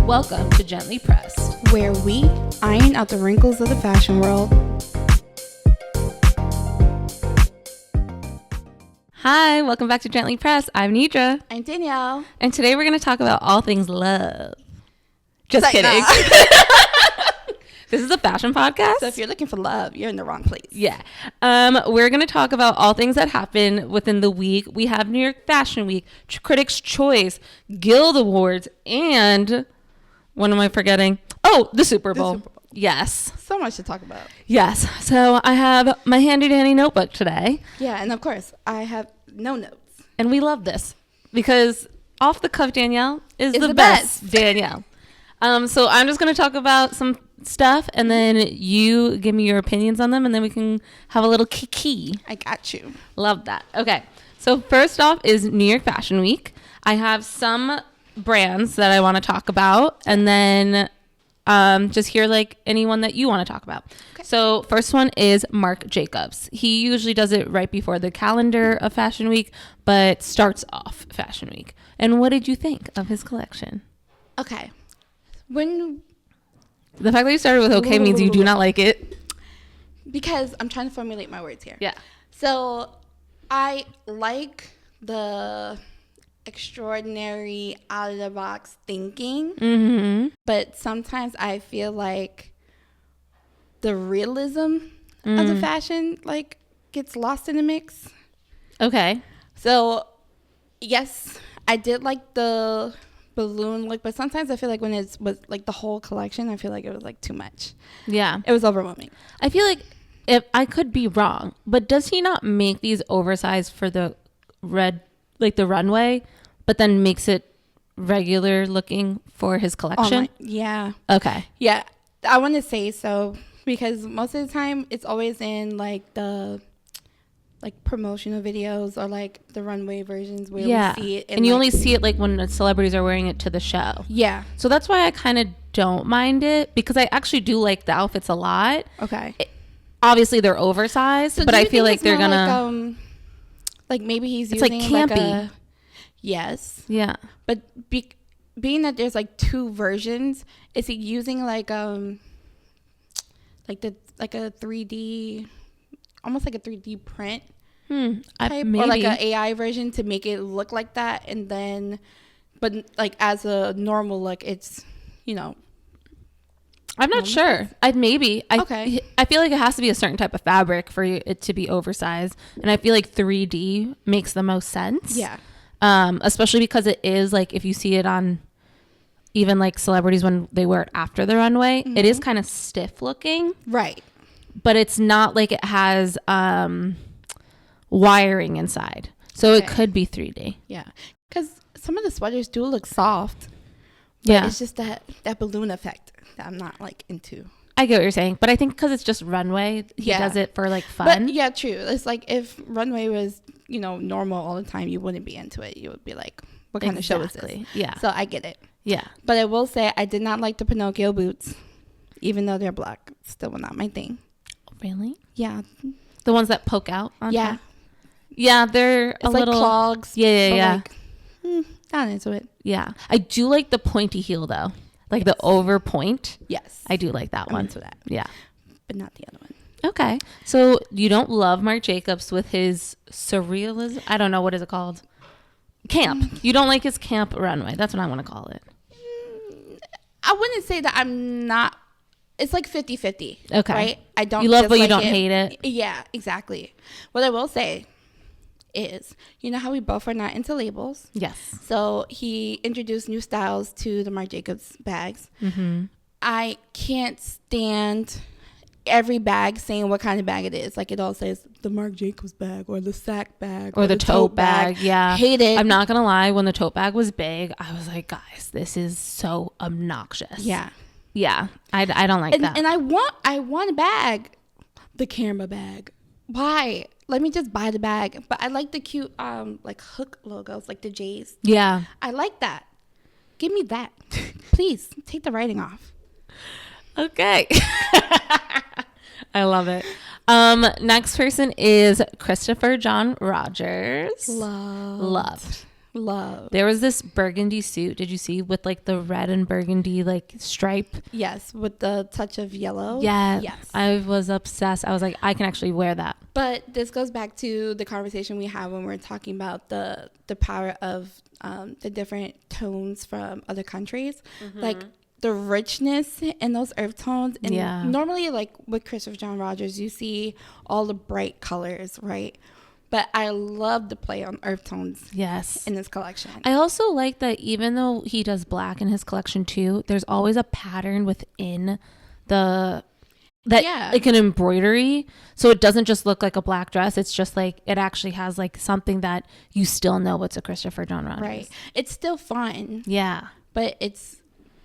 Welcome to Gently Pressed, where we iron out the wrinkles of the fashion world. Hi, welcome back to Gently Pressed. I'm Nidra. I'm Danielle. And today we're going to talk about all things love. Just kidding. This is a fashion podcast. So if you're looking for love, you're in the wrong place. Yeah. We're going to talk about all things that happen within the week. We have New York Fashion Week, Critics' Choice, Guild Awards, and what am I forgetting? Oh, the Super Bowl. Yes. So much to talk about. Yes. So I have my handy dandy notebook today. Yeah, and of course, I have no notes. And we love this because off the cuff Danielle is the best Danielle. So I'm just going to talk about some stuff and then you give me your opinions on them and then we can have a little kiki. I got you. Love that. Okay. So first off is New York Fashion Week. I have some brands that I want to talk about and then just hear like anyone that you want to talk about. Okay. So first one is Marc Jacobs. He usually does it right before the calendar of Fashion Week, but starts off Fashion Week. And what did you think of his collection? Okay. When the fact that you started with okay means you do not like it. Because I'm trying to formulate my words here. Yeah. So I like the extraordinary out of the box thinking, but sometimes I feel like the realism of the fashion like gets lost in the mix. Okay. So yes, I did like the balloon look, but sometimes I feel like when it's was like the whole collection, I feel like it was like too much. Yeah, it was overwhelming. I feel like if I could be wrong, but does he not make these oversized for the red, like the runway, but then makes it regular looking for his collection? Yeah. Okay. Yeah, I want to say so because most of the time it's always in like the like promotional videos or like the runway versions where we see it. And you only see it like when the celebrities are wearing it to the show. Yeah. So that's why I kind of don't mind it because I actually do like the outfits a lot. Okay. Obviously they're oversized, so but I feel like they're gonna like maybe he's it's using like campy. Yes. Yeah. But being that there's like two versions, is he using like a 3D, almost like a 3D print type, maybe. or like an AI version to make it look like that, and then, but like as a normal look, it's, you know. I'm not sure. Okay. I feel like it has to be a certain type of fabric for it to be oversized, and I feel like 3D makes the most sense. Yeah. Especially because it is like if you see it on even like celebrities when they wear it after the runway, it is kind of stiff looking. Right. But it's not like it has wiring inside. So it could be 3D. Yeah. Because some of the sweaters do look soft. But it's just that balloon effect that I'm not like into. I get what you're saying. But I think because it's just runway, he does it for like fun. But yeah, true. It's like if runway was, you know, normal all the time, you wouldn't be into it. You would be like, what kind of show is this? Yeah. So I get it. Yeah. But I will say I did not like the Pinocchio boots. Even though they're black. Still not my thing. Really? Yeah. The ones that poke out on top? Yeah, they're it's like clogs. Yeah. Like, not into it. Yeah. I do like the pointy heel though. Like the over point. Yes. I do like that one. Into that. Yeah. But not the other one. Okay. So you don't love Marc Jacobs with his surrealism? I don't know. What is it called? Camp. You don't like his camp runway. That's what I want to call it. I wouldn't say that I'm not. It's like 50-50. Okay. Right? I don't. You love but you don't hate it. Yeah, exactly. What I will say is, you know how we both are not into labels? Yes. So he introduced new styles to the Marc Jacobs bags. I can't stand every bag saying what kind of bag it is. Like it all says the Marc Jacobs bag or the sack bag or the tote bag. Yeah. Hate it. I'm not going to lie. When the tote bag was big, I was like, guys, this is so obnoxious. Yeah. Yeah. I don't like that. And I want a bag. The camera bag. Why? Let me just buy the bag. But I like the cute like hook logos, like the J's. Yeah. I like that. Give me that. Please take the writing off. Okay. I love it. Next person is Christopher John Rogers. Loved. Love. There was this burgundy suit. Did you see with like the red and burgundy like stripe? Yes, with the touch of yellow. Yeah. Yes. I was obsessed. I was like, I can actually wear that. But this goes back to the conversation we had when we were talking about the power of the different tones from other countries. Like the richness in those earth tones. And normally, like with Christopher John Rogers, you see all the bright colors, right? But I love the play on earth tones. Yes. In this collection. I also like that even though he does black in his collection too, there's always a pattern within like an embroidery. So it doesn't just look like a black dress. It's just like it actually has like something that you still know it's a Christopher John Rogers. Right. It's still fun. Yeah. But it's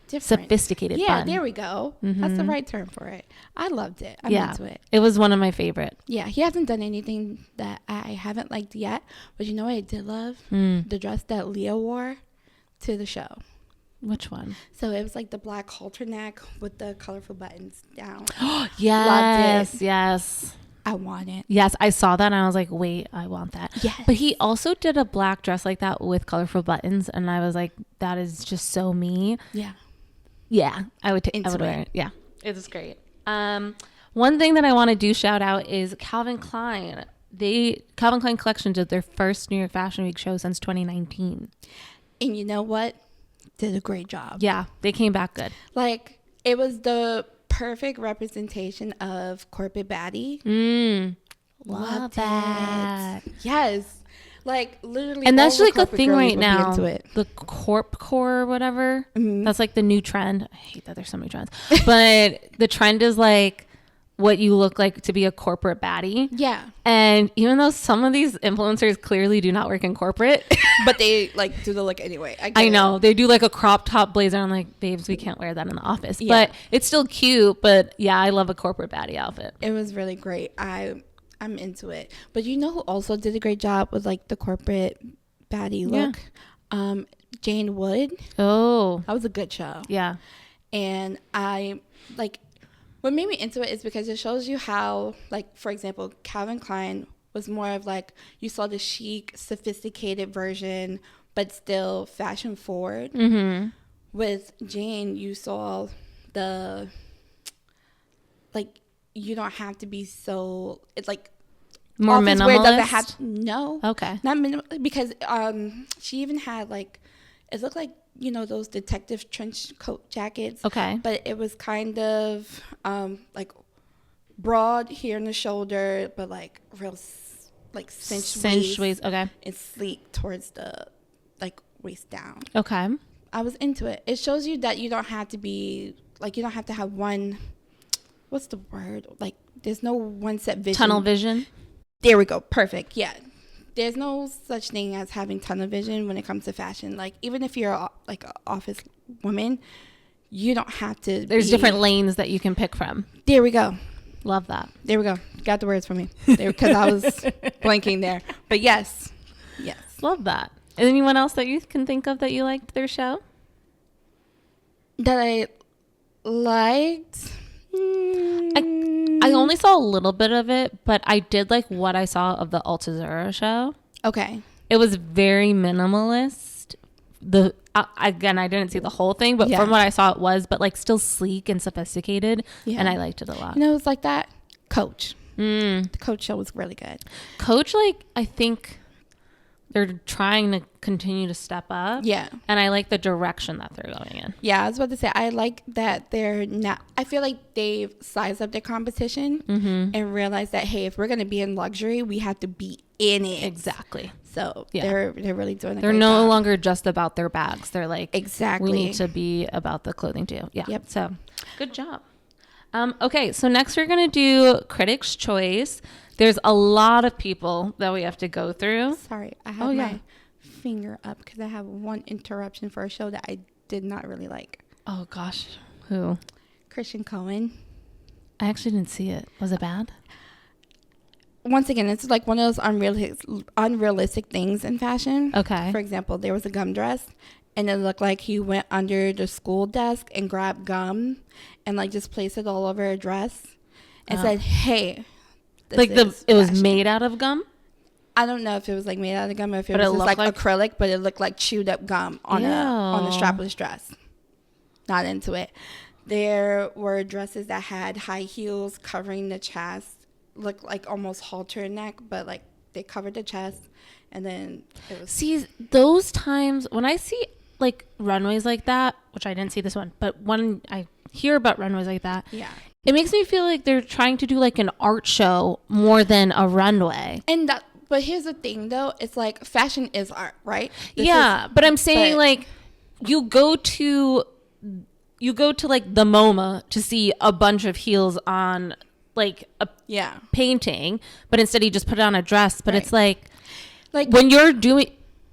different. Sophisticated fun. Yeah, there we go. That's the right term for it. I loved it. I'm into it. It was one of my favorite. Yeah, he hasn't done anything that I haven't liked yet. But you know what I did love? The dress that Leah wore to the show. Which one? So it was like the black halter neck with the colorful buttons down. Yes. Loved it. Yes. I want it. Yes, I saw that and I was like, wait, I want that. Yes. But he also did a black dress like that with colorful buttons. And I was like, that is just so me. Yeah. Yeah, I would wear it. Yeah, it was great. One thing that I want to do shout out is Calvin Klein. Calvin Klein Collection did their first New York Fashion Week show since 2019. And you know what? Did a great job. Yeah, they came back good. Like, it was the perfect representation of corporate baddie. Love that. Yes. Like, literally. And that's like a thing girlies right would be now. into it. The corp core or whatever. That's like the new trend. I hate that there's so many trends. But the trend is like what you look like to be a corporate baddie. Yeah. And even though some of these influencers clearly do not work in corporate. But they like do the look anyway. I know. They do like a crop top blazer. I'm like, babes, we can't wear that in the office. Yeah. But it's still cute. But yeah, I love a corporate baddie outfit. It was really great. I'm into it. But you know who also did a great job with like the corporate baddie look? Jane Wood. Oh. That was a good show. Yeah. And I like what made me into it is because it shows you how, like, for example, Calvin Klein was more of like you saw the chic, sophisticated version, but still fashion forward. With Jane, you saw the like you don't have to be so. It's like more minimalist. No. Okay. Not minimal because she even had like it looked like those detective trench coat jackets. Okay. But it was kind of like broad here in the shoulder, but like real like cinched waist. Okay. And sleek towards the like waist down. Okay. I was into it. It shows you that you don't have to be like you don't have to have one. What's the word? Like there's no one set vision. Tunnel vision. There we go. Perfect. Yeah. There's no such thing as having tunnel vision when it comes to fashion. Like even if you're like an office woman, you don't have to. There's different lanes that you can pick from. There we go. Love that. There we go. Got the words for me because I was blanking there. But yes. Love that. Anyone else that you can think of that you liked their show? That I liked. I only saw a little bit of it, but I did like what I saw of the Altazura show. Okay. It was very minimalist. Again, I didn't see the whole thing, but from what I saw, it was, but like still sleek and sophisticated, and I liked it a lot. It was like that. Coach. The Coach show was really good. Coach, like I think they're trying to continue to step up. Yeah. And I like the direction that they're going in. Yeah, I was about to say, I like that they're not, I feel like they've sized up their competition and realized that, hey, if we're going to be in luxury, we have to be in it. Exactly. So they're really doing They're no longer just about their bags. They're like, exactly. We need to be about the clothing too. Yeah. Yep. So good job. Okay. So next we're going to do Critics' Choice. There's a lot of people that we have to go through. Sorry, I have my finger up because I have one interruption for a show that I did not really like. Oh, gosh. Who? Christian Cohen. I actually didn't see it. Was it bad? Once again, it's like one of those unrealistic things in fashion. Okay. For example, there was a gum dress, and it looked like he went under the school desk and grabbed gum and like just placed it all over a dress and said, hey. Like it was made out of gum? I don't know if it was like made out of gum or if it But was it just looked like acrylic, but it looked like chewed up gum on Ew. a strapless dress. Not into it. There were dresses that had high heels covering the chest, looked like almost halter neck, but like they covered the chest, and then it was. See, those times when I see like runways like that, which I didn't see this one, but when I hear about runways like that, Yeah. it makes me feel like they're trying to do like an art show more than a runway. And that, but here's the thing though, it's like fashion is art, right? But I'm saying like you go to like the MoMA to see a bunch of heels on like a painting, but instead you just put it on a dress. But it's like when you're doing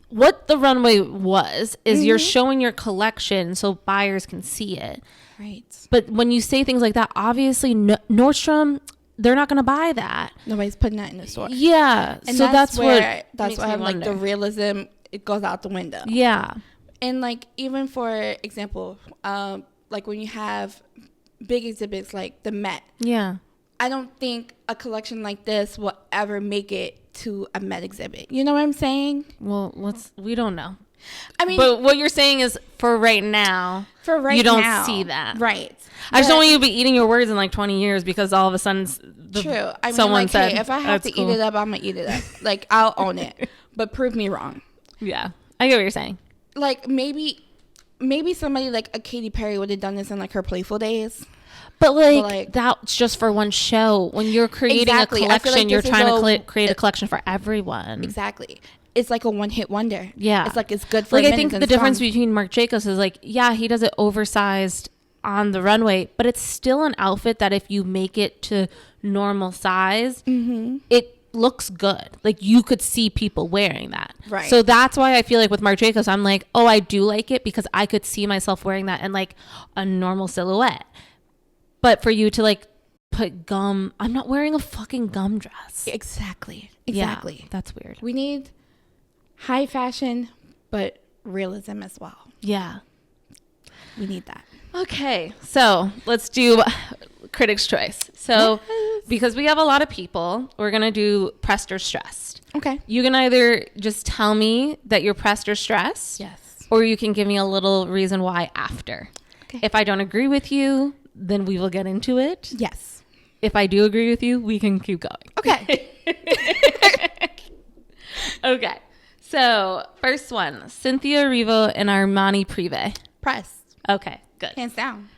what the runway was is you're showing your collection so buyers can see it. Right. But when you say things like that, obviously Nordstrom, they're not going to buy that. Nobody's putting that in the store. Yeah. And so that's why what I'm like the realism, it goes out the window. Yeah. And like even for example, like when you have big exhibits like the Met. Yeah. I don't think a collection like this will ever make it to a Met exhibit. You know what I'm saying? Well, we don't know. I mean, but what you're saying is for right now, you don't see that. Right. I just don't want you to be eating your words in like 20 years because all of a sudden true. I mean, someone like, said, hey, if I have to eat it up, I'm going to eat it up. Like, I'll own it. But prove me wrong. Yeah. I get what you're saying. Like, maybe somebody like a Katy Perry would have done this in like her playful days. But like that's just for one show. When you're creating a collection, like you're trying to create a collection for everyone. Exactly. It's like a one-hit wonder. Yeah. It's like it's good for like I think the difference between Marc Jacobs is like, yeah, he does it oversized on the runway, but it's still an outfit that if you make it to normal size, it looks good. Like you could see people wearing that. Right. So that's why I feel like with Marc Jacobs, I'm like, oh, I do like it because I could see myself wearing that in like a normal silhouette. But for you to like put gum, I'm not wearing a fucking gum dress. Exactly. Yeah, that's weird. We need high fashion, but realism as well. Yeah. We need that. Okay. So let's do Critics' Choice. So because we have a lot of people, we're going to do pressed or stressed. Okay. You can either just tell me that you're pressed or stressed. Yes. Or you can give me a little reason why after. Okay. If I don't agree with you, then we will get into it. Yes. If I do agree with you, we can keep going. Okay. Okay. So first one, Cynthia Erivo and Armani Privé. Pressed. Okay, good. Hands down.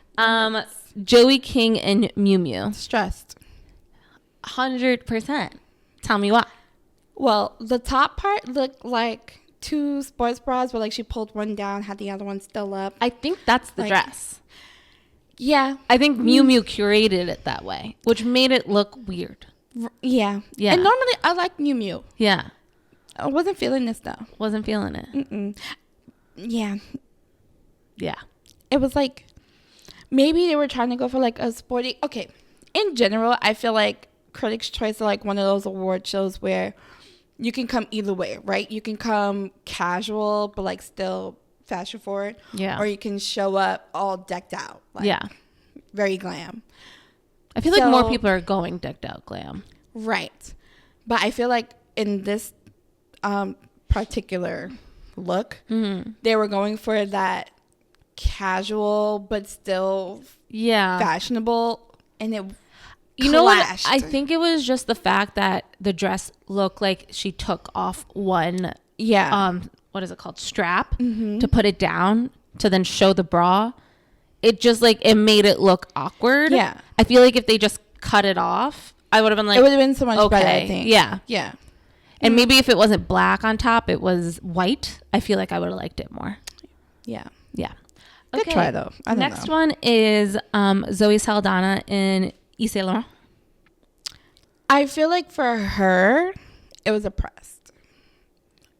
Joey King and Miu Miu. Stressed. 100%. Tell me why. Well, the top part looked like two sports bras where like she pulled one down, had the other one still up. I think that's the dress. Yeah. I think Miu Miu curated it that way, which made it look weird. Yeah. Yeah. And normally I like Miu Miu. Yeah. I wasn't feeling this though. Wasn't feeling it. Mm-mm. Yeah. Yeah. It was like maybe they were trying to go for like a sporty. Okay. In general, I feel like Critics' Choice are like one of those award shows where you can come either way, right? You can come casual, but like still fashion forward. Yeah. Or you can show up all decked out. Like, yeah. Very glam. I feel like more people are going decked out glam. Right. But I feel like in this particular look, they were going for that casual but still fashionable, and it know what? I think it was just the fact that the dress looked like she took off one what is it called, strap, to put it down to then show the bra. It just like it made it look awkward. Yeah. I feel like if they just cut it off, I would have been like, it would have been so much better, I think. Yeah. And maybe if it wasn't black on top, it was white, I feel like I would have liked it more. Yeah. Okay. Good try though. Next one is Zoe Saldana in Yves Saint Laurent. I feel like for her, it was a pressed.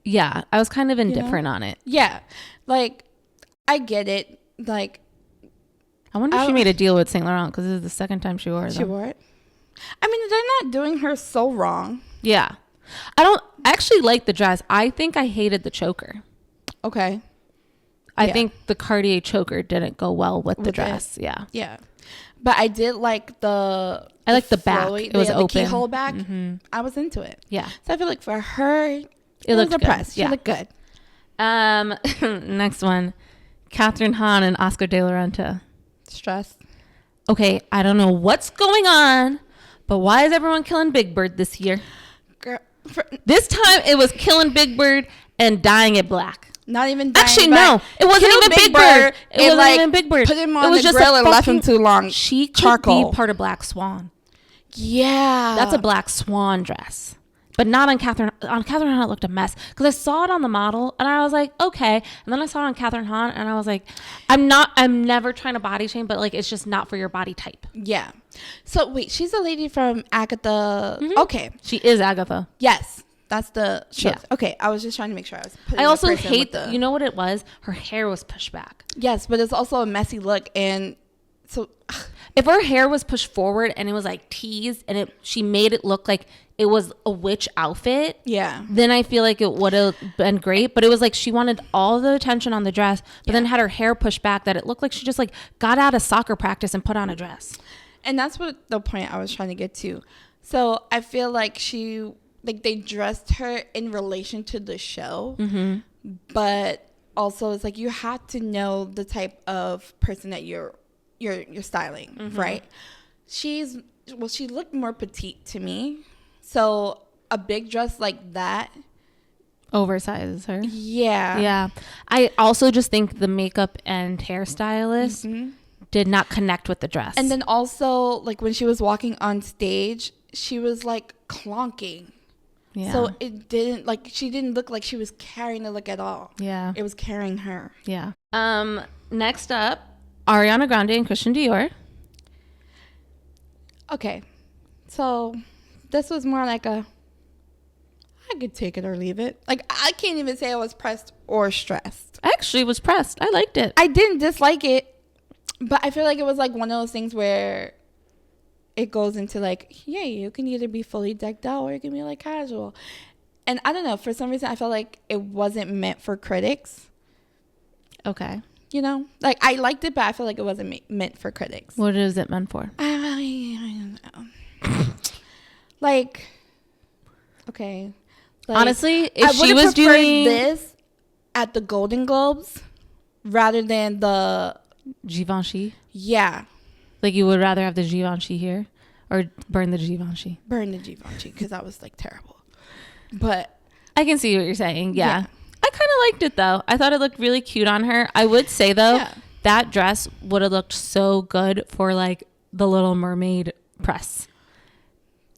Yeah, I was kind of indifferent on it. Yeah, like I get it. Like I wonder if she made a deal with Saint Laurent because this is the second time she wore them. She wore it. I mean, they're not doing her so wrong. Yeah, I actually like the dress. I think I hated the choker. Okay. I think the Cartier choker didn't go well with the dress. Yeah. But I did like I like the back. It was open. The keyhole back. Mm-hmm. I was into it. Yeah. So I feel like for her, it looked impressed. Good. She looked good. Next one, Catherine Hahn and Oscar de la Renta. Stress. Okay, I don't know what's going on, but why is everyone killing Big Bird this year? Girl, this time it was killing Big Bird and dyeing it black. Not even dying. Actually, no. It wasn't even Big Bird. It wasn't like, even Big Bird. Put him on the grill and left him too long. She could be part of Black Swan. Yeah. That's a Black Swan dress. But not on Catherine. On Catherine Hahn, it looked a mess. Because I saw it on the model, and I was like, okay. And then I saw it on Catherine Hahn, and I was like, I'm never trying to body shame, but like, it's just not for your body type. Yeah. So, wait, she's a lady from Agatha. Mm-hmm. Okay. She is Agatha. Yes. That's the show. Yeah. Okay, I was just trying to make sure I was putting. I also hate you know what it was? Her hair was pushed back. Yes, but it's also a messy look, and so if her hair was pushed forward and it was like teased and she made it look like it was a witch outfit, yeah, then I feel like it would have been great. But it was like she wanted all the attention on the dress, but then had her hair pushed back that it looked like she just like got out of soccer practice and put on a dress. And that's what the point I was trying to get to. So I feel like they dressed her in relation to the show, mm-hmm. but also it's like you have to know the type of person that you're styling, mm-hmm. right? She looked more petite to me, so a big dress like that oversizes her. Yeah. I also just think the makeup and hairstylist mm-hmm. did not connect with the dress. And then also, like when she was walking on stage, she was like clonking. Yeah. So it didn't she didn't look like she was carrying the look at all. Yeah. It was carrying her. Yeah. Next up, Ariana Grande and Christian Dior. Okay. So this was more like I could take it or leave it. Like I can't even say I was pressed or stressed. I actually was pressed. I liked it. I didn't dislike it, but I feel like it was like one of those things where it goes into like, yeah, you can either be fully decked out or you can be like casual. And I don't know, for some reason I felt like it wasn't meant for critics. Okay. You know, like I liked it, but I feel like it wasn't meant for critics. What is it meant for? I don't know. Like, okay. Like, honestly, if she was doing this at the Golden Globes rather than the Givenchy. Yeah. Like you would rather have the Givenchy here or burn the Givenchy? Burn the Givenchy because that was like terrible. But I can see what you're saying. Yeah. I kind of liked it though. I thought it looked really cute on her. I would say though, that dress would have looked so good for like the Little Mermaid press.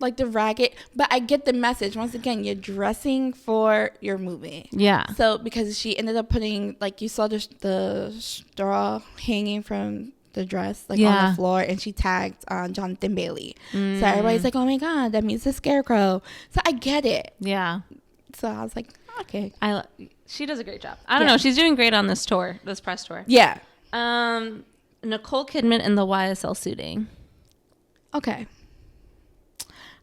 Like the ragged, but I get the message. Once again, you're dressing for your movie. Yeah. So because she ended up putting, like you saw the straw hanging from the dress on the floor, and she tagged Jonathan Bailey. So everybody's like, oh my God, that means the Scarecrow. So I get it. Yeah. So I was like, okay. She does a great job. I don't know. She's doing great on this tour, this press tour. Yeah. Nicole Kidman in the YSL suiting. Okay.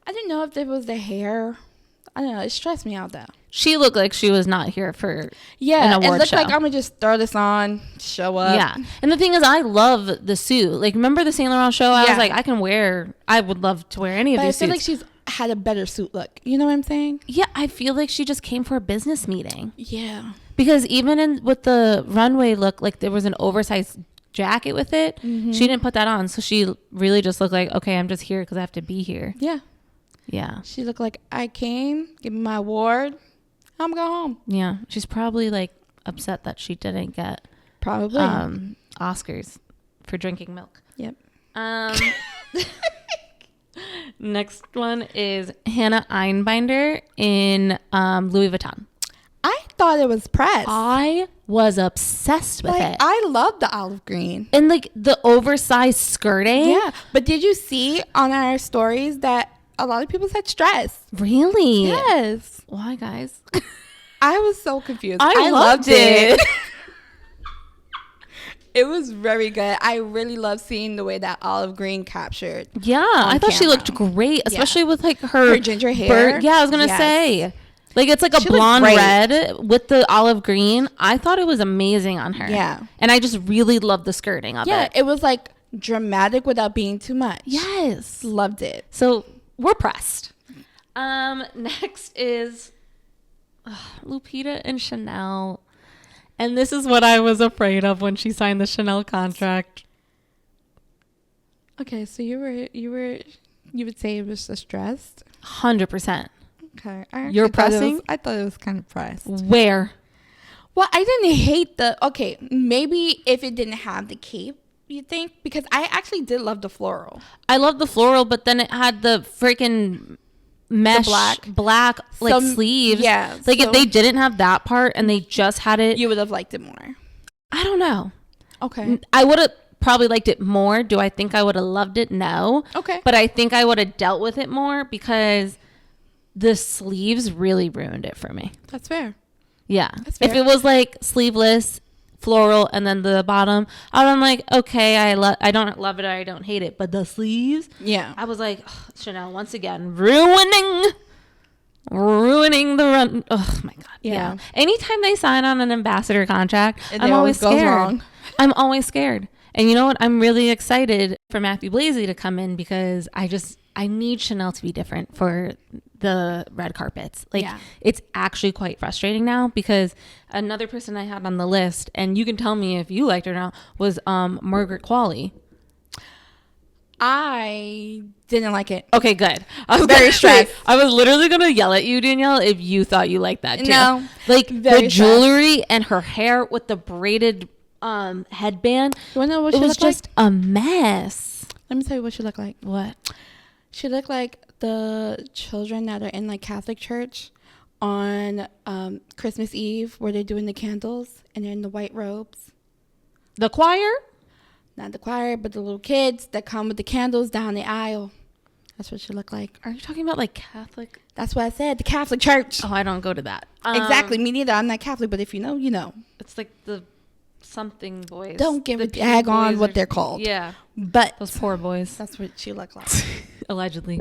I didn't know if it was the hair. I don't know. It stressed me out though. She looked like she was not here for an award it looked show. Like I'm gonna just throw this on, show up. Yeah, and the thing is, I love the suit. Like, remember the Saint Laurent show? I was like, I would love to wear any of these suits. I feel like she's had a better suit look. You know what I'm saying? Yeah, I feel like she just came for a business meeting. Yeah. Because even with the runway look, like there was an oversized jacket with it. Mm-hmm. She didn't put that on, so she really just looked like, okay, I'm just here because I have to be here. Yeah. Yeah. She looked like I came, give me my award, I'm going home. Yeah. She's probably like upset that she didn't get Oscars for drinking milk. Yep. Next one is Hannah Einbinder in Louis Vuitton. I thought it was pressed. I was obsessed with it. I love the olive green. And like the oversized skirting. Yeah. But did you see on our stories that a lot of people said stress? Really? Yes. Why, guys? I was so confused. I loved it. It was very good. I really love seeing the way that olive green captured. Yeah, I thought she looked great, especially with like her ginger hair. Yeah, I was gonna say, like it's like a blonde red with the olive green. I thought it was amazing on her. Yeah, and I just really loved the skirting of it. Yeah, it was like dramatic without being too much. Yes. Loved it. So we're pressed. Next is Lupita and Chanel. And this is what I was afraid of when she signed the Chanel contract. Okay, so you would say it was stressed? 100%. Okay. You're pressing? I thought it was kind of pressed. Where? Well, I didn't hate okay, maybe if it didn't have the cape, you think? Because I actually did love the floral. I love the floral, but then it had the freaking mesh black like sleeves. Yeah. Like if they didn't have that part and they just had it. You would have liked it more. I don't know. Okay. I would have probably liked it more. Do I think I would have loved it? No. Okay. But I think I would have dealt with it more because the sleeves really ruined it for me. That's fair. Yeah. That's fair. If it was like sleeveless, floral, and then the bottom, I'm like, okay, I don't love it or I don't hate it. But the sleeves, yeah, I was like, oh, Chanel once again ruining the run. Oh my god. Yeah. Anytime they sign on an ambassador contract, I'm always scared. I'm always scared. And you know what? I'm really excited for Matthew Blasey to come in because I need Chanel to be different for the red carpets. Like, it's actually quite frustrating now because another person I had on the list, and you can tell me if you liked her or not, was Margaret Qualley. I didn't like it. Okay, good. I was very stressed. I was literally going to yell at you, Danielle, if you thought you liked that too. No. Like, the jewelry and her hair with the braided headband. You want to know what she looked looked like? It was just a mess. Let me tell you what she looked like. What? She looked like the children that are in like Catholic church on Christmas Eve where they're doing the candles and they're in the white robes. The choir? Not the choir, but the little kids that come with the candles down the aisle. That's what she looked like. Are you talking about like Catholic? That's what I said. The Catholic church. Oh, I don't go to that. Exactly. Me neither. I'm not Catholic, but if you know, you know. It's like the something boys. Don't give a dag on what they're called. Yeah. But those poor boys. That's what she looked like. Allegedly.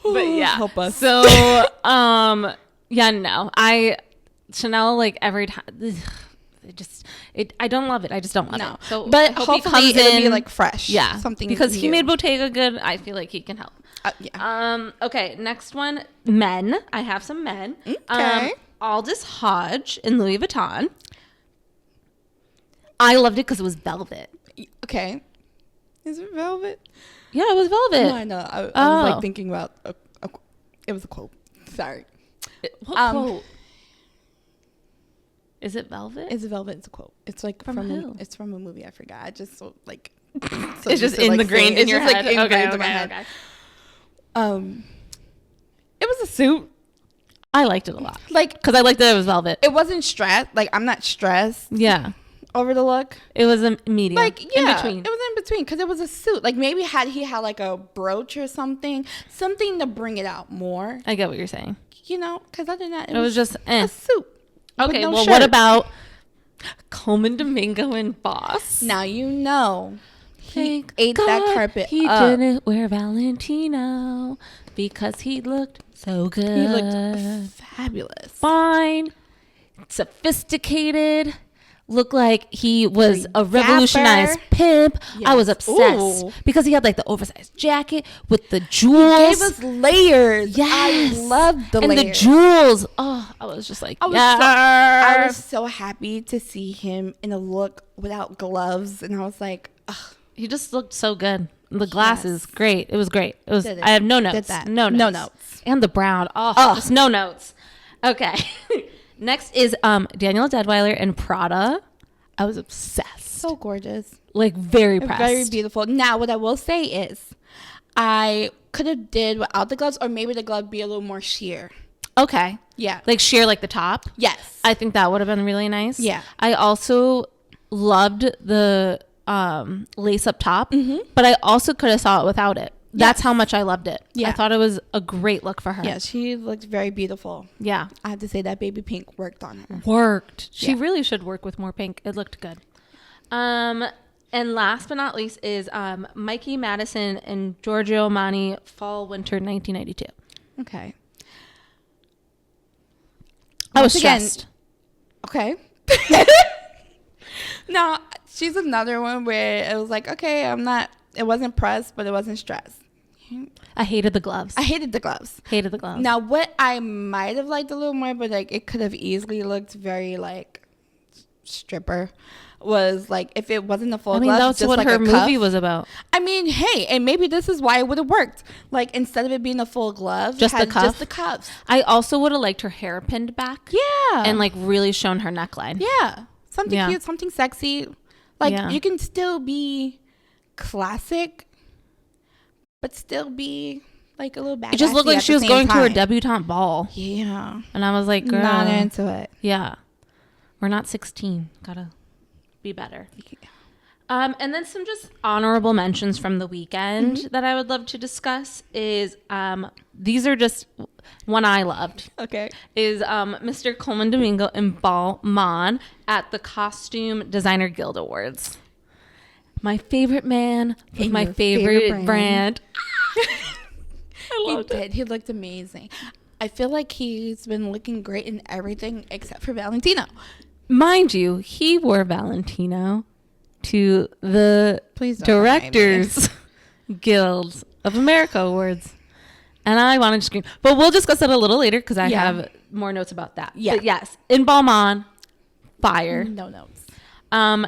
But yeah. Help us. So, yeah, no. Chanel, like every time, I don't love it. I just don't love it. So, but hopefully it'll be like fresh. Yeah. Something because new. he made Bottega good. I feel like he can help. Yeah. Okay. Next one, men. I have some men. Okay. Aldous Hodge in Louis Vuitton. I loved it because it was velvet. Okay. Is it velvet? Yeah, it was velvet. No, I know. I was like thinking about it was a quote. Sorry. What quote? Is it velvet? It's velvet. It's a quote. It's like from who? It's from a movie. I forgot. I just like. It's just ingrained in your head. Okay. It was a suit. I liked it a lot. Like, because I liked that it was velvet. It wasn't stressed. Like, I'm not stressed. Yeah. Over the look. It was a medium. Like, yeah. In between. It was in between because it was a suit. Like, maybe he had like a brooch or something to bring it out more. I get what you're saying. You know, because other than that, it was just a suit. Okay, no well, shirt. What about Coleman Domingo and Boss? Now you know. He ate that carpet He didn't wear Valentino because he looked so good. He looked fabulous. Fine. Sophisticated. Looked like he was a revolutionized pimp. Yes. I was obsessed because he had like the oversized jacket with the jewels. He gave us layers. Yes. I loved the layers. And the jewels. Oh, I was just like, I was so happy to see him in a look without gloves. And I was like, ugh. He just looked so good. The glasses, great. It was great. It was. I have no notes. No notes. And the brown. Oh, just no notes. Okay. Next is Daniel Deadweiler and Prada. I was obsessed. So gorgeous. Like very pressed. Very beautiful. Now, what I will say is I could have did without the gloves or maybe the glove be a little more sheer. Okay. Yeah. Like sheer like the top? Yes. I think that would have been really nice. Yeah. I also loved the lace up top, but I also could have saw it without it. That's how much I loved it. Yeah. I thought it was a great look for her. Yeah, she looked very beautiful. Yeah. I have to say that baby pink worked on her. Worked. She really should work with more pink. It looked good. And last but not least is Mikey Madison and Giorgio Armani Fall Winter 1992. Okay. I was stressed. Okay. Now, she's another one where it was like, okay, it wasn't pressed, but it wasn't stressed. I hated the gloves. Hated the gloves. Now, what I might have liked a little more, but like it could have easily looked very like stripper, was like if it wasn't a full glove. That's just what like her a movie cuff. was about. I mean, hey, and maybe this is why it would have worked. Like instead of it being a full glove, just the cuff. Just the cuffs. I also would have liked her hair pinned back. Yeah. And like really shown her neckline. Yeah. Something cute, something sexy. Like you can still be classic, but still be like a little badass. It just looked like she was going to her debutante ball. Yeah. And I was like, girl. Not into it. Yeah. We're not 16. Gotta be better. And then some just honorable mentions from the weekend that I would love to discuss is these are just one I loved. Okay. Is Mr. Coleman Domingo in Balmain at the Costume Designer Guild Awards. My favorite man with my favorite brand. I loved it. He looked amazing. I feel like he's been looking great in everything except for Valentino. Mind you, he wore Valentino to the Directors Guild of America Awards. And I wanted to scream. But we'll discuss that a little later because I have more notes about that. Yeah. But yes, in Balmain, fire. No notes.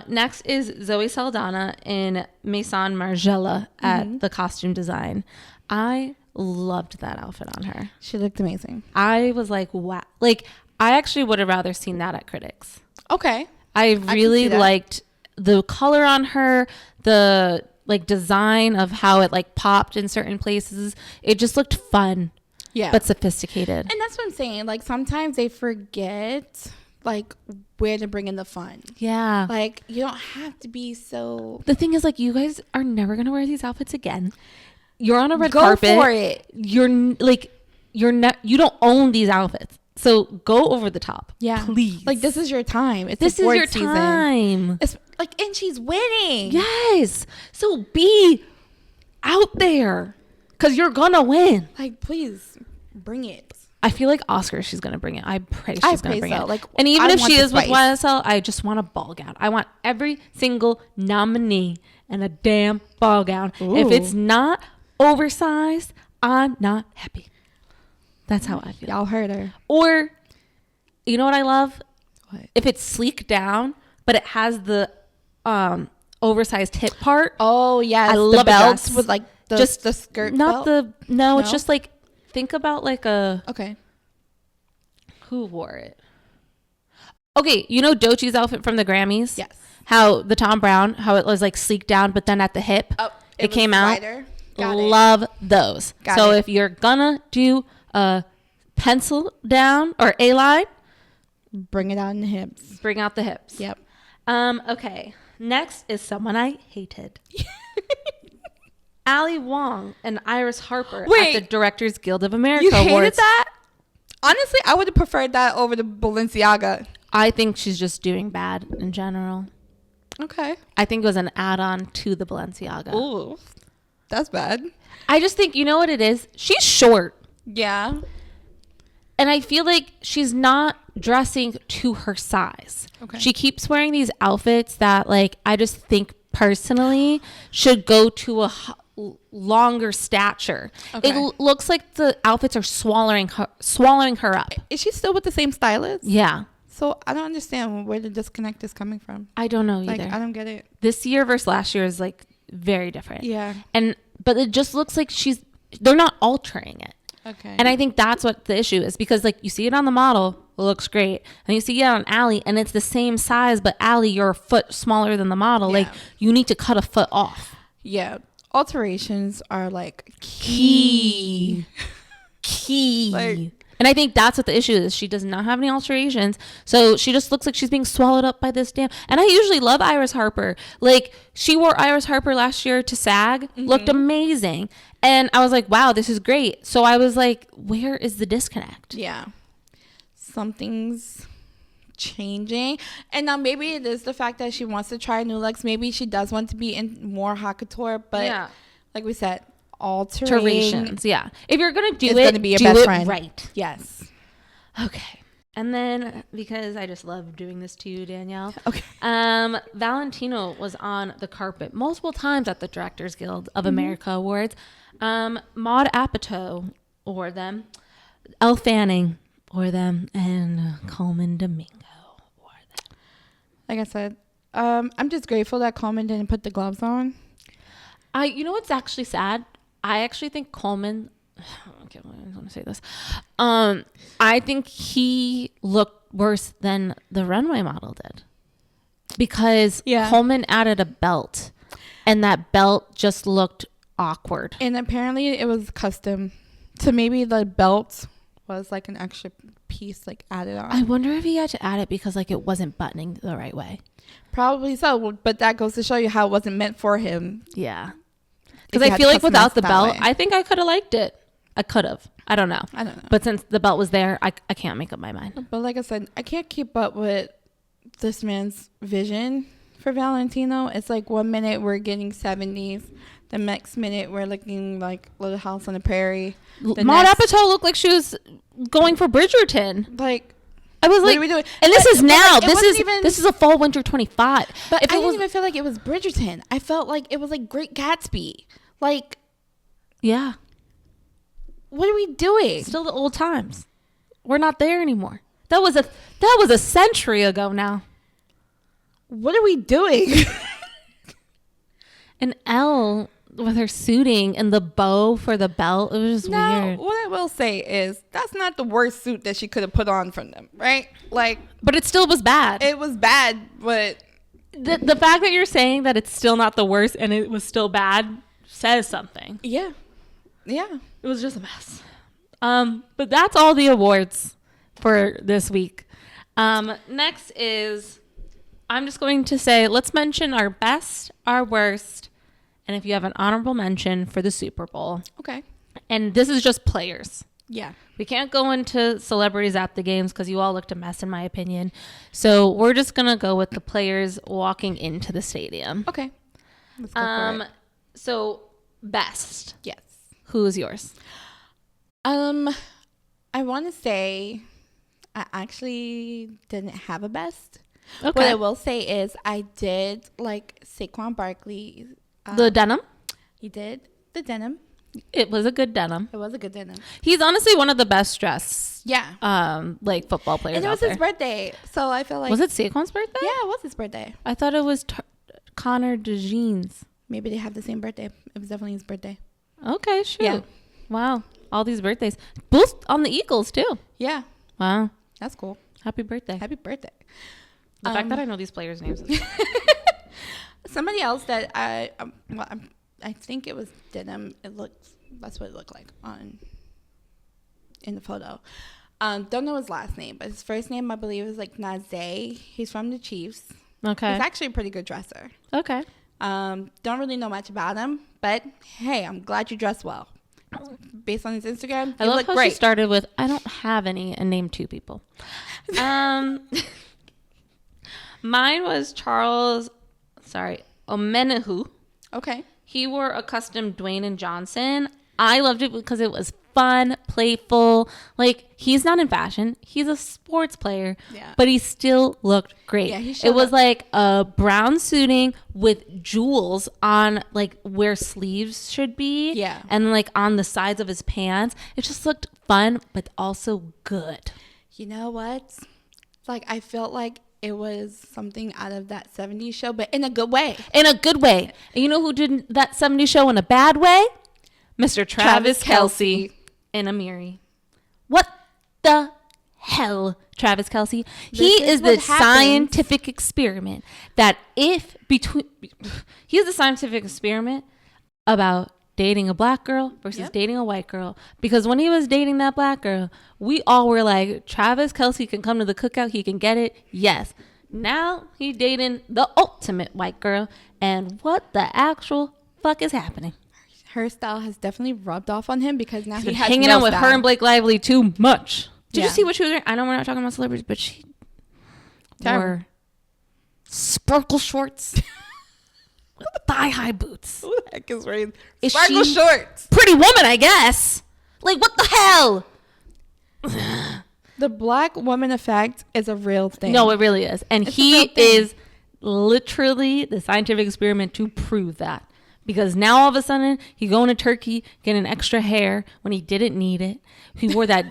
Next is Zoe Saldana in Maison Margiela at the Costume Design. I loved that outfit on her. She looked amazing. I was like, wow. Like, I actually would have rather seen that at Critics. Okay. I really liked the color on her, the like design of how it like popped in certain places. It just looked fun. Yeah. But sophisticated. And that's what I'm saying. Like sometimes they forget like where to bring in the fun. Yeah. Like you don't have to be so. The thing is like you guys are never going to wear these outfits again. You're on a red carpet. Go for it. You don't own these outfits. So go over the top. Yeah. Please. Like this is your time. This is your time. It's like, and she's winning. Yes. So be out there because you're going to win. Like, please bring it. I feel like Oscar, she's going to bring it. I pray she's going to bring it. Like, and even if she is with YSL, I just want a ball gown. I want every single nominee in a damn ball gown. Ooh. If it's not oversized, I'm not happy. That's how I feel. Y'all heard her. Or, you know what I love? What? If it's sleek down, but it has the oversized hip part. Oh, yeah. I love belts with like the skirt not belt? No, it's just like, think about like a... Okay. Who wore it? Okay, you know Doechie's outfit from the Grammys? Yes. How the Tom Brown, how it was like sleek down, but then at the hip, it came out. Love those. So if you're gonna do a pencil down or A-line, bring it out in the hips. Bring out the hips. Yep. Okay. Next is someone I hated. Ali Wong and Iris Harper at the Directors Guild of America Awards. You hated that? Honestly, I would have preferred that over the Balenciaga. I think she's just doing bad in general. Okay. I think it was an add-on to the Balenciaga. Ooh, that's bad. I just think, you know what it is? She's short. Yeah. And I feel like she's not dressing to her size. Okay. She keeps wearing these outfits that, like, I just think personally should go to a longer stature. Okay. It looks like the outfits are swallowing her up. Is she still with the same stylist? Yeah. So I don't understand where the disconnect is coming from. I don't know either. Like, I don't get it. This year versus last year is like very different. Yeah. But it just looks like they're not altering it. Okay. And I think that's what the issue is, because like you see it on the model, it looks great. And you see it on Allie and it's the same size, but Allie, you're a foot smaller than the model. Yeah. Like you need to cut a foot off. Yeah. Alterations are like key. Like, and I think that's what the issue is. She does not have any alterations. So she just looks like she's being swallowed up by this damn. And I usually love Iris Harper. Like she wore Iris Harper last year to SAG, looked amazing. And I was like, wow, this is great. So I was like, where is the disconnect? Yeah. Something's changing. And now maybe it is the fact that she wants to try new looks. Maybe she does want to be in more haute couture. But like we said, alterations. Yeah. If you're going to do it's going to be your best friend. Right. Yes. Okay. And then, because I just love doing this to you, Danielle. Okay. Valentino was on the carpet multiple times at the Directors Guild of America Awards. Maud Apatow wore them. Elle Fanning wore them. And Coleman Domingo wore them. Like I said, I'm just grateful that Coleman didn't put the gloves on. You know what's actually sad? I actually think Coleman... Okay, I don't want to say this. I think he looked worse than the runway model did because Coleman added a belt, and that belt just looked awkward. And apparently, it was custom, so maybe the belt was like an extra piece like added on. I wonder if he had to add it because like it wasn't buttoning the right way. Probably so, but that goes to show you how it wasn't meant for him. Yeah, because I feel like without the belt, I think I could have liked it. I could have. I don't know. But since the belt was there, I can't make up my mind. But like I said, I can't keep up with this man's vision for Valentino. It's like 1 minute we're getting 70s. The next minute we're looking like Little House on the Prairie. Maud Apatow looked like she was going for Bridgerton. Like, I was what like, are we doing? And this is now. Like, this is a fall winter 25. But I didn't even feel like it was Bridgerton. I felt like it was like Great Gatsby. Like, yeah. What are we doing? Still the old times. We're not there anymore. That was a century ago now. What are we doing? And Elle with her suiting and the bow for the belt, it was just weird. What I will say is that's not the worst suit that she could have put on from them, right? Like, but it still was bad. It was bad, but the fact that you're saying that it's still not the worst and it was still bad says something. Yeah. Yeah. It was just a mess. But that's all the awards for this week. Next is, I'm just going to say, let's mention our best, our worst, and if you have an honorable mention for the Super Bowl. Okay. And this is just players. Yeah. We can't go into celebrities at the games because you all looked a mess, in my opinion. So we're just going to go with the players walking into the stadium. Okay. Let's go for it. So, best. Yes. Who is yours? I want to say I actually didn't have a best. Okay. What I will say is I did like Saquon Barkley. The denim? He did the denim. It was a good denim. It was a good denim. He's honestly one of the best dressed, like football players. And it was his birthday, so I feel like was it Saquon's birthday? Yeah, it was his birthday. I thought it was Connor DeJean's. Maybe they have the same birthday. It was definitely his birthday. Okay, sure. Yeah. Wow, all these birthdays, both on the Eagles too. Yeah. Wow, that's cool. Happy birthday. Happy birthday. The fact that I know these players' names. Somebody else that I think it was denim. That's what it looked like in the photo. Don't know his last name, but his first name I believe is like Nazay. He's from the Chiefs. Okay. He's actually a pretty good dresser. Okay. Don't really know much about him, but hey, I'm glad you dress well. Based on his Instagram, I love how she started with I don't have any and named two people. Mine was Omenahu. Okay. He wore a custom Dwayne & Johnson. I loved it because it was fun, playful. Like, he's not in fashion. He's a sports player. Yeah. But he still looked great. Yeah, it was like a brown suiting with jewels on, like, where sleeves should be. Yeah. And, like, on the sides of his pants. It just looked fun, but also good. You know what? Like, I felt like it was something out of that 70s show, but in a good way. In a good way. And you know who did that 70s show in a bad way? Mr. Travis Kelce and Amiri. What the hell, Travis Kelce? He is the scientific experiment that he is the scientific experiment about dating a black girl versus dating a white girl. Because when he was dating that black girl, we all were like, Travis Kelce can come to the cookout. He can get it. Yes. Now he's dating the ultimate white girl. And what the actual fuck is happening? Her style has definitely rubbed off on him because now he's been hanging out with her and Blake Lively too much. Did you see what she was wearing? I know we're not talking about celebrities, but she wore sparkle shorts with thigh-high boots. Who the heck is wearing sparkle shorts? Pretty Woman, I guess. Like, what the hell? The black woman effect is a real thing. No, it really is. And It's a real he thing. is literally the scientific experiment to prove that. Because now all of a sudden, he going to Turkey, getting extra hair when he didn't need it. He wore that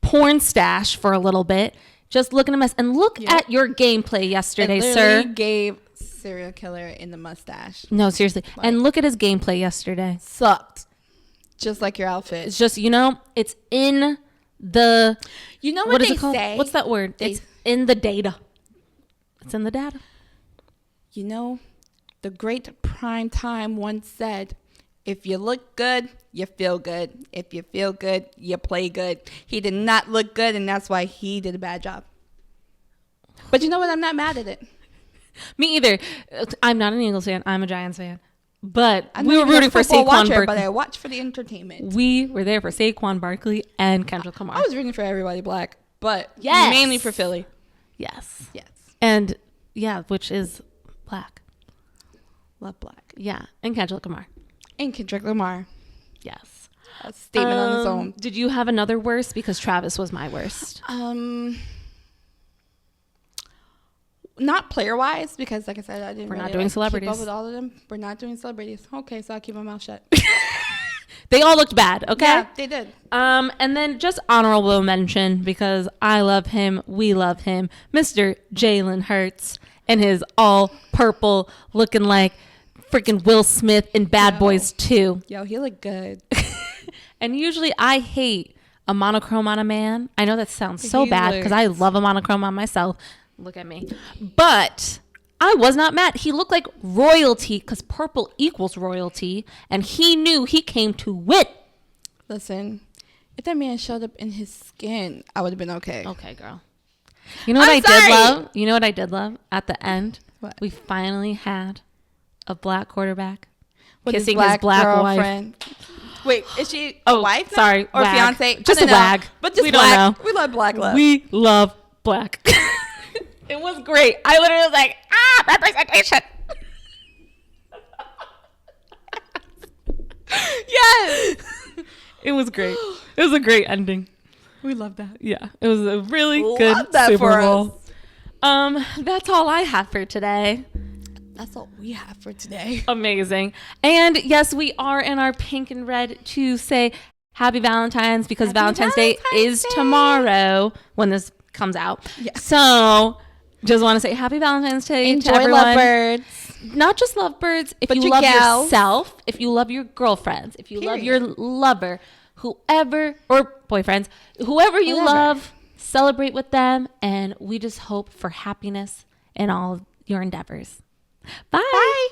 porn stash for a little bit. Just looking a mess. And look at your gameplay yesterday, It sir. literally gave serial killer in the mustache. No, seriously. And look at his gameplay yesterday. Sucked. Just like your outfit. It's just, it's in the... You know what is they it called? say? What's that word? It's in the data. It's in the data. You know, the great prime time once said, if you look good, you feel good. If you feel good, you play good. He did not look good, and that's why he did a bad job. But you know what? I'm not mad at it. Me either. I'm not an Eagles fan. I'm a Giants fan. But I'm we not were even a rooting for football Saquon watcher, Barkley. but I watch for the entertainment. We were there for Saquon Barkley and Kendrick Lamar. I was rooting for everybody black, but Yes. mainly for Philly. Yes. Yes. And yeah, which is black. Love black. Yeah. And Kendrick Lamar. And Kendrick Lamar. Yes. A statement on his own. Did you have another worst? Because Travis was my worst. Not player wise, because like I said, I didn't. We're really not doing celebrities. Keep up with all of them. We're not doing celebrities. Okay, so I'll keep my mouth shut. They all looked bad, okay? Yeah, they did. And then just honorable mention, because I love him, we love him, Mr. Jalen Hurts and his all purple looking like freaking Will Smith in Bad Boys 2. Yo, he looked good. And usually I hate a monochrome on a man. I know that sounds so He bad because I love a monochrome on myself. Look at me. But I was not mad. He looked like royalty because purple equals royalty. And he knew he came to win. Listen, if that man showed up in his skin, I would have been okay. Okay, girl. You know what I'm did sorry. love? You know what I did love? At the end, What? we finally had a black quarterback With kissing his black wife. girlfriend. Wait, is she a wife now? Sorry, or wag. fiance? I Just a don't know. wag. But just We black. don't know. We love black love. We love black. It was great. I literally was like, representation. Yes. It was great. It was a great ending. We love that. Yeah, it was a really Love good that Super for Bowl. That's all I have for today. That's all we have for today. Amazing. And yes, we are in our pink and red to say happy Valentine's because Happy Valentine's Day is Valentine's Day. tomorrow when this comes out. Yeah. So just want to say happy Valentine's Day Enjoy to everyone. lovebirds. Not just lovebirds. If But you your love gals. yourself, if you love your girlfriends, if you love your Period. lover, whoever, or boyfriends, whoever you Whatever. love, celebrate with them. And we just hope for happiness in all your endeavors. Bye. Bye.